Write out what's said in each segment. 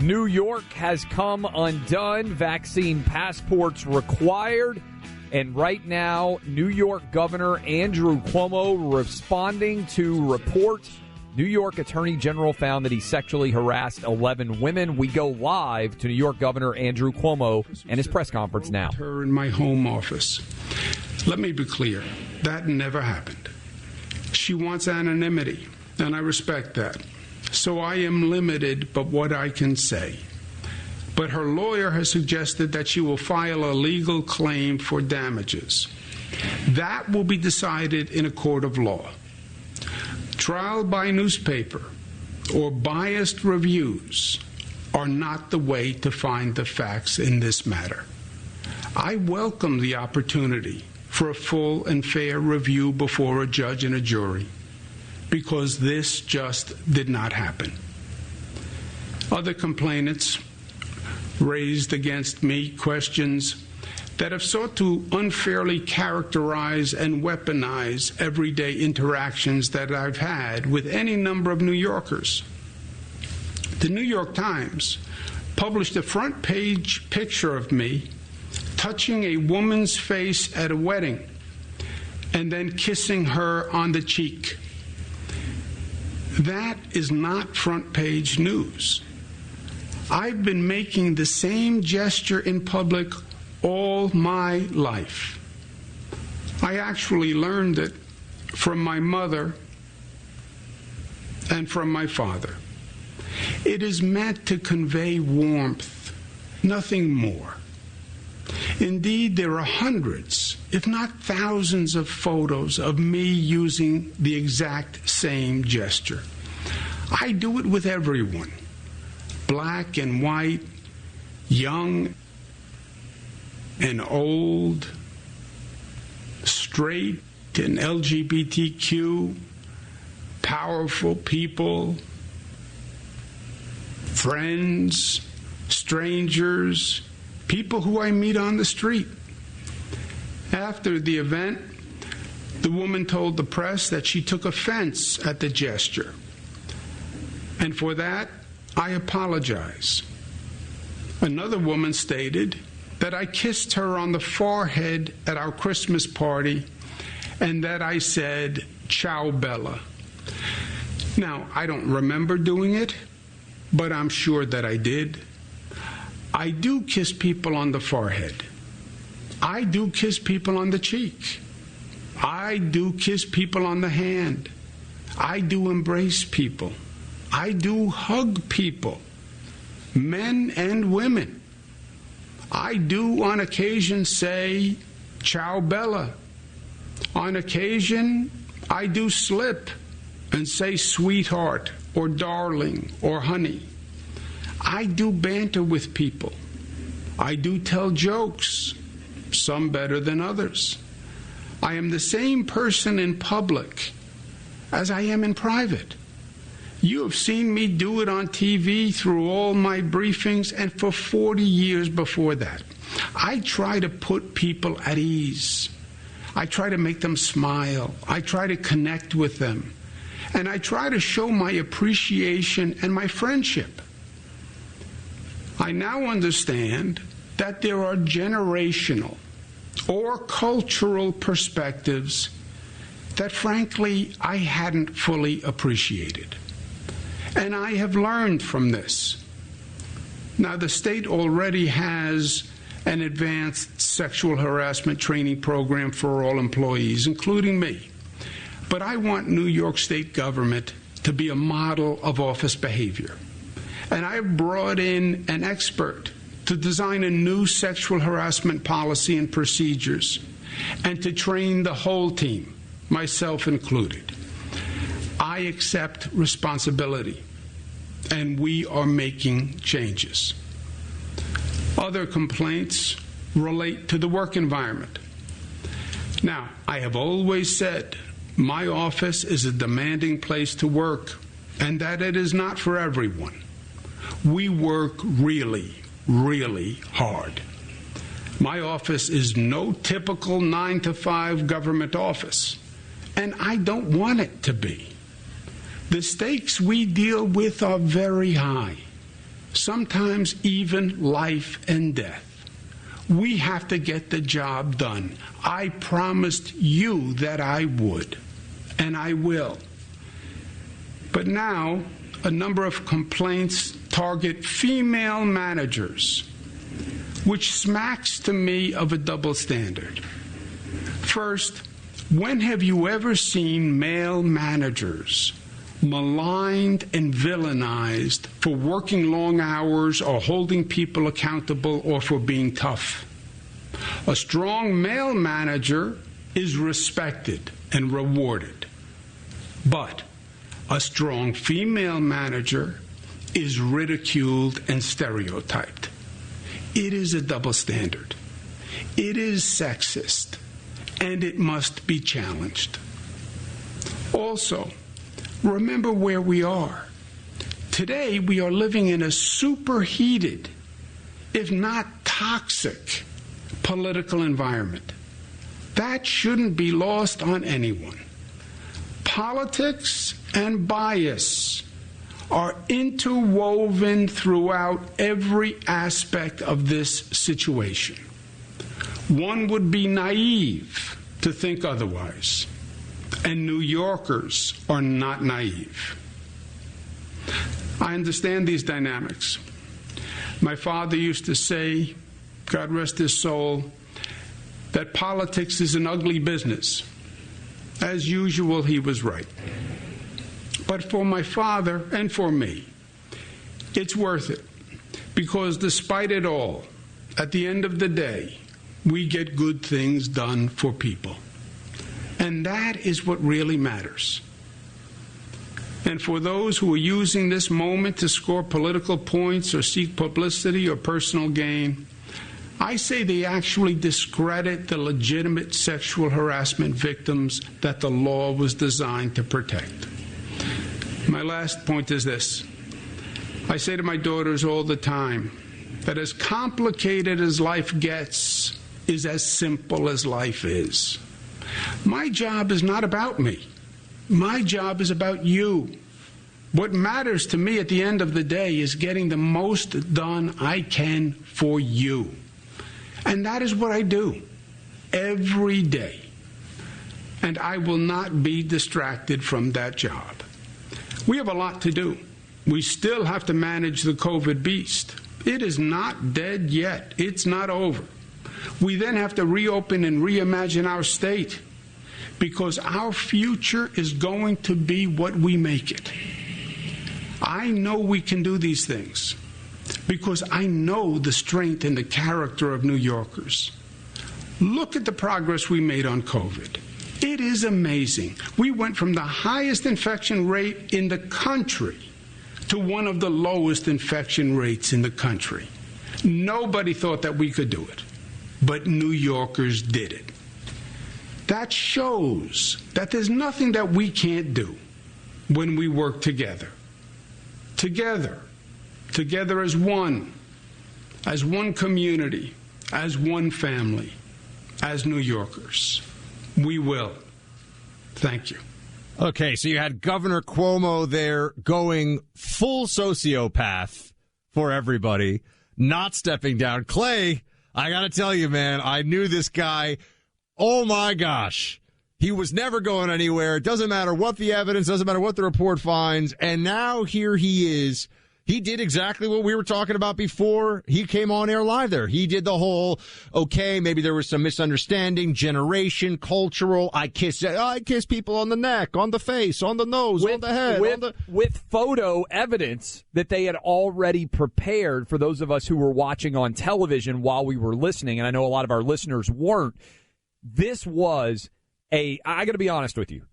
New York has come undone. Vaccine passports required. And right now, New York Governor Andrew Cuomo responding to reports. New York Attorney General found that he sexually harassed 11 women. We go live to New York Governor Andrew Cuomo and his press conference now. Her in my home office. Let me be clear. That never happened. She wants anonymity, and I respect that. So I am limited but what I can say. But her lawyer has suggested that she will file a legal claim for damages. That will be decided in a court of law. Trial by newspaper or biased reviews are not the way to find the facts in this matter. I welcome the opportunity for a full and fair review before a judge and a jury, because this just did not happen. Other complainants raised against me questions that have sought to unfairly characterize and weaponize everyday interactions that I've had with any number of New Yorkers. The New York Times published a front page picture of me touching a woman's face at a wedding and then kissing her on the cheek. That is not front page news. I've been making the same gesture in public all my life. I actually learned it from my mother and from my father. It is meant to convey warmth, nothing more. Indeed, there are hundreds, if not thousands, of photos of me using the exact same gesture. I do it with everyone, black and white, young and old, straight and LGBTQ, powerful people, friends, strangers, people who I meet on the street. After the event, the woman told the press that she took offense at the gesture. And for that, I apologize. Another woman stated that I kissed her on the forehead at our Christmas party and that I said, "Ciao, Bella." Now, I don't remember doing it, but I'm sure that I did. I do kiss people on the forehead. I do kiss people on the cheek. I do kiss people on the hand. I do embrace people. I do hug people, men and women. I do on occasion say, "Ciao, Bella." On occasion, I do slip and say sweetheart or darling or honey. I do banter with people. I do tell jokes, some better than others. I am the same person in public as I am in private. You have seen me do it on TV through all my briefings and for 40 years before that. I try to put people at ease. I try to make them smile. I try to connect with them. And I try to show my appreciation and my friendship. I now understand that there are generational or cultural perspectives that, frankly, I hadn't fully appreciated. And I have learned from this. Now, the state already has an advanced sexual harassment training program for all employees, including me. But I want New York State government to be a model of office behavior. And I've brought in an expert to design a new sexual harassment policy and procedures, and to train the whole team, myself included. I accept responsibility, and we are making changes. Other complaints relate to the work environment. Now, I have always said my office is a demanding place to work, and that it is not for everyone. We work really, really hard. My office is no typical 9-to-5 government office, and I don't want it to be. The stakes we deal with are very high, sometimes even life and death. We have to get the job done. I promised you that I would, and I will. But now, a number of complaints target female managers, which smacks to me of a double standard. First, when have you ever seen male managers maligned and villainized for working long hours or holding people accountable or for being tough? A strong male manager is respected and rewarded, but a strong female manager is ridiculed and stereotyped. It is a double standard. It is sexist, and it must be challenged. Also, remember where we are. Today, we are living in a superheated, if not toxic, political environment. That shouldn't be lost on anyone. Politics and bias are interwoven throughout every aspect of this situation. One would be naive to think otherwise, and New Yorkers are not naive. I understand these dynamics. My father used to say, God rest his soul, that politics is an ugly business. As usual, he was right. But for my father and for me, it's worth it, because despite it all, at the end of the day, we get good things done for people. And that is what really matters. And for those who are using this moment to score political points or seek publicity or personal gain, I say they actually discredit the legitimate sexual harassment victims that the law was designed to protect. My last point is this. I say to my daughters all the time that as complicated as life gets is as simple as life is. My job is not about me. My job is about you. What matters to me at the end of the day is getting the most done I can for you. And that is what I do every day. And I will not be distracted from that job. We have a lot to do. We still have to manage the COVID beast. It is not dead yet. It's not over. We then have to reopen and reimagine our state, because our future is going to be what we make it. I know we can do these things because I know the strength and the character of New Yorkers. Look at the progress we made on COVID. It is amazing. We went from the highest infection rate in the country to one of the lowest infection rates in the country. Nobody thought that we could do it, but New Yorkers did it. That shows that there's nothing that we can't do when we work together. Together as one community, as one family, as New Yorkers. We will. Thank you. Okay, so you had Governor Cuomo there going full sociopath for everybody, not stepping down. Clay, I got to tell you, man, I knew this guy. Oh, my gosh. He was never going anywhere. It doesn't matter what the evidence, doesn't matter what the report finds. And now here he is. He did exactly what we were talking about before he came on air live there. He did the whole, okay, maybe there was some misunderstanding, generation, cultural. I kiss people on the neck, on the face, on the nose, on the head. With photo evidence that they had already prepared for those of us who were watching on television while we were listening. And I know a lot of our listeners weren't. This was I got to be honest with you.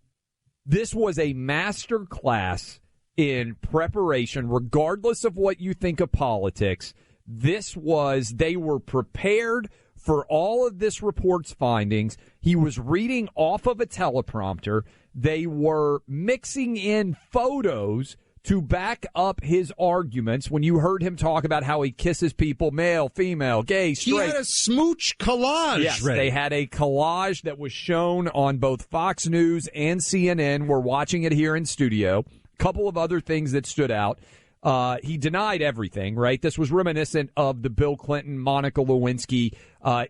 This was a master class in preparation, regardless of what you think of politics. They were prepared for all of this report's findings. He was reading off of a teleprompter. They were mixing in photos to back up his arguments. When you heard him talk about how he kisses people, male, female, gay, straight. He had a smooch collage. Yes, ready. They had a collage that was shown on both Fox News and CNN. We're watching it here in studio. Couple of other things that stood out. he denied everything, right? This was reminiscent of the Bill Clinton, Monica Lewinsky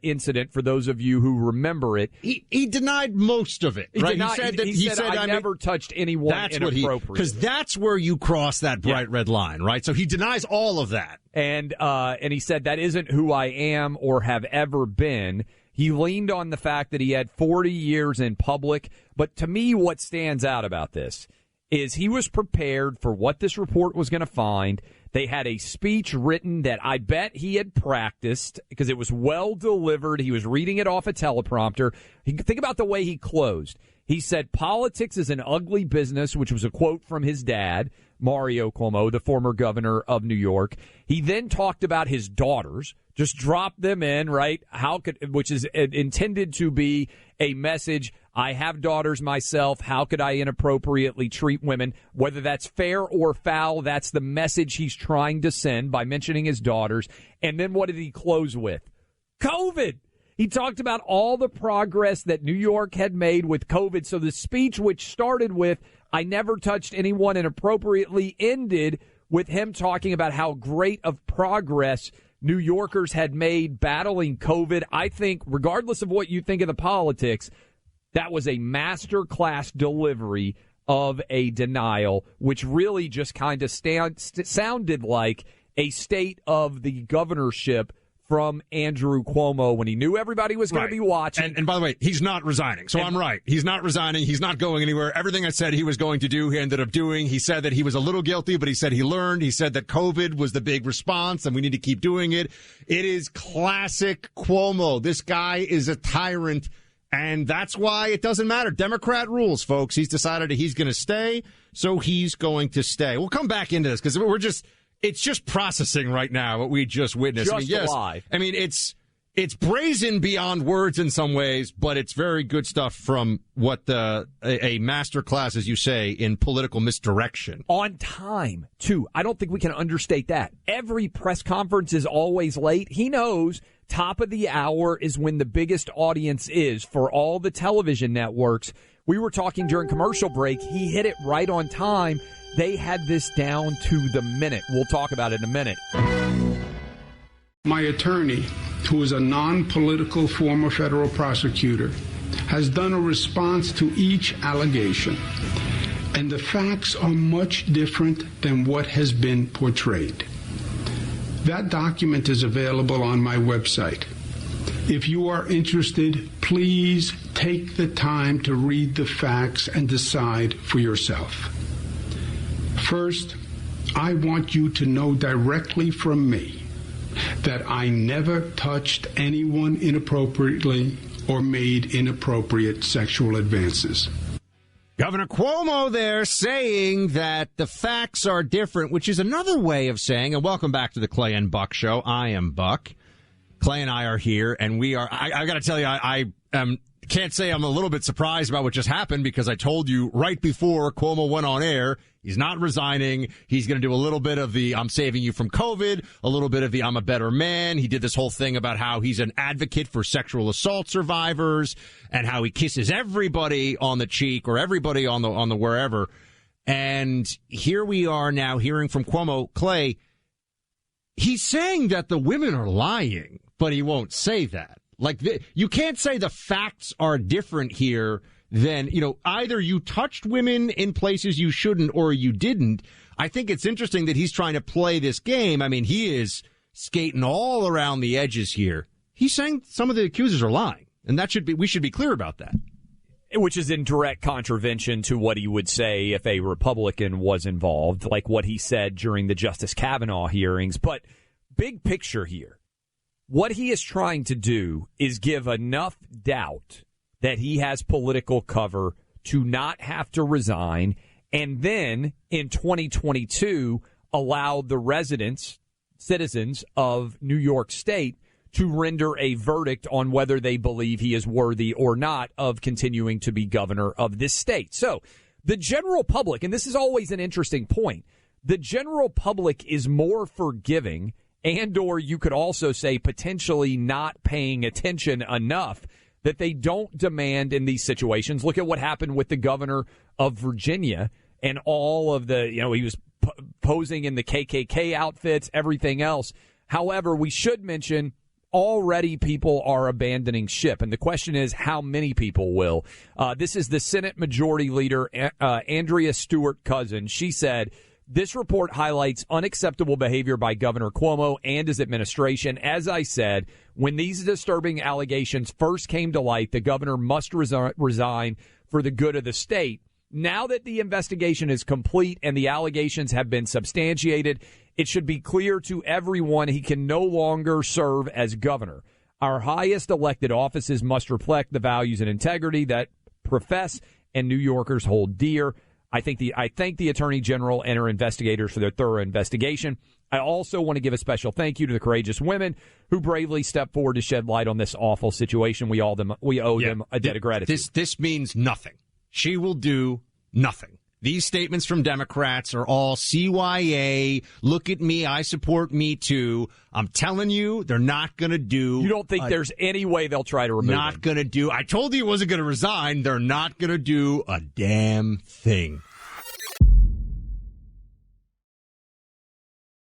incident, for those of you who remember it. He denied most of it, right? He said I never touched anyone inappropriately. Because that's where you cross that bright red line, right? So he denies all of that. And he said that isn't who I am or have ever been. He leaned on the fact that he had 40 years in public. But to me, what stands out about this is he was prepared for what this report was going to find. They had a speech written that I bet he had practiced because it was well delivered. He was reading it off a teleprompter. Think about the way he closed. He said, politics is an ugly business, which was a quote from his dad, Mario Cuomo, the former governor of New York. He then talked about his daughters, just dropped them in, right? Which is intended to be a message. I have daughters myself. How could I inappropriately treat women? Whether that's fair or foul, that's the message he's trying to send by mentioning his daughters. And then what did he close with? COVID. He talked about all the progress that New York had made with COVID. So the speech, which started with, I never touched anyone inappropriately, ended with him talking about how great of progress New Yorkers had made battling COVID. I think, regardless of what you think of the politics, that was a masterclass delivery of a denial, which really just kind of sounded like a state of the governorship from Andrew Cuomo when he knew everybody was going to be watching. And by the way, he's not resigning. So I'm right. He's not resigning. He's not going anywhere. Everything I said he was going to do, he ended up doing. He said that he was a little guilty, but he said he learned. He said that COVID was the big response and we need to keep doing it. It is classic Cuomo. This guy is a tyrant. And that's why it doesn't matter. Democrat rules, folks. He's decided that he's going to stay, so he's going to stay. We'll come back into this because it's just processing right now what we just witnessed. Alive. I mean, it's brazen beyond words in some ways, but it's very good stuff from what a master class, as you say, in political misdirection. On time, too. I don't think we can understate that. Every press conference is always late. He knows top of the hour is when the biggest audience is for all the television networks. We were talking during commercial break. He hit it right on time. They had this down to the minute. We'll talk about it in a minute. My attorney, who is a non-political former federal prosecutor, has done a response to each allegation, and the facts are much different than what has been portrayed. That document is available on my website. If you are interested, please take the time to read the facts and decide for yourself. First, I want you to know directly from me that I never touched anyone inappropriately or made inappropriate sexual advances. Governor Cuomo there saying that the facts are different, which is another way of saying, and welcome back to the Clay and Buck Show. I am Buck. Clay and I are here, and we are, I got to tell you, I can't say I'm a little bit surprised about what just happened because I told you right before Cuomo went on air, he's not resigning. He's going to do a little bit of the I'm saving you from COVID, a little bit of the I'm a better man. He did this whole thing about how he's an advocate for sexual assault survivors and how he kisses everybody on the cheek or everybody on the wherever. And here we are now hearing from Cuomo. Clay, he's saying that the women are lying, but he won't say that. Like, you can't say the facts are different here than, either you touched women in places you shouldn't or you didn't. I think it's interesting that he's trying to play this game. I mean, he is skating all around the edges here. He's saying some of the accusers are lying, and we should be clear about that. Which is in direct contravention to what he would say if a Republican was involved, like what he said during the Justice Kavanaugh hearings. But big picture here. What he is trying to do is give enough doubt that he has political cover to not have to resign, and then in 2022 allow the citizens of New York State to render a verdict on whether they believe he is worthy or not of continuing to be governor of this state. So the general public, and this is always an interesting point, the general public is more forgiving and or you could also say potentially not paying attention enough that they don't demand in these situations. Look at what happened with the governor of Virginia and all of the, he was posing in the KKK outfits, everything else. However, we should mention already people are abandoning ship. And the question is, how many people will? This is the Senate Majority Leader, Andrea Stewart-Cousin. She said, this report highlights unacceptable behavior by Governor Cuomo and his administration. As I said, when these disturbing allegations first came to light, the governor must resign for the good of the state. Now that the investigation is complete and the allegations have been substantiated, it should be clear to everyone he can no longer serve as governor. Our highest elected offices must reflect the values and integrity that profess and New Yorkers hold dear. I thank the Attorney General and her investigators for their thorough investigation. I also want to give a special thank you to the courageous women who bravely stepped forward to shed light on this awful situation. We owe them a debt of gratitude. This means nothing. She will do nothing. These statements from Democrats are all CYA. Look at me. I support Me Too. I'm telling you, they're not going to do. You don't think there's any way they'll try to remove him? Not going to do. I told you he wasn't going to resign. They're not going to do a damn thing.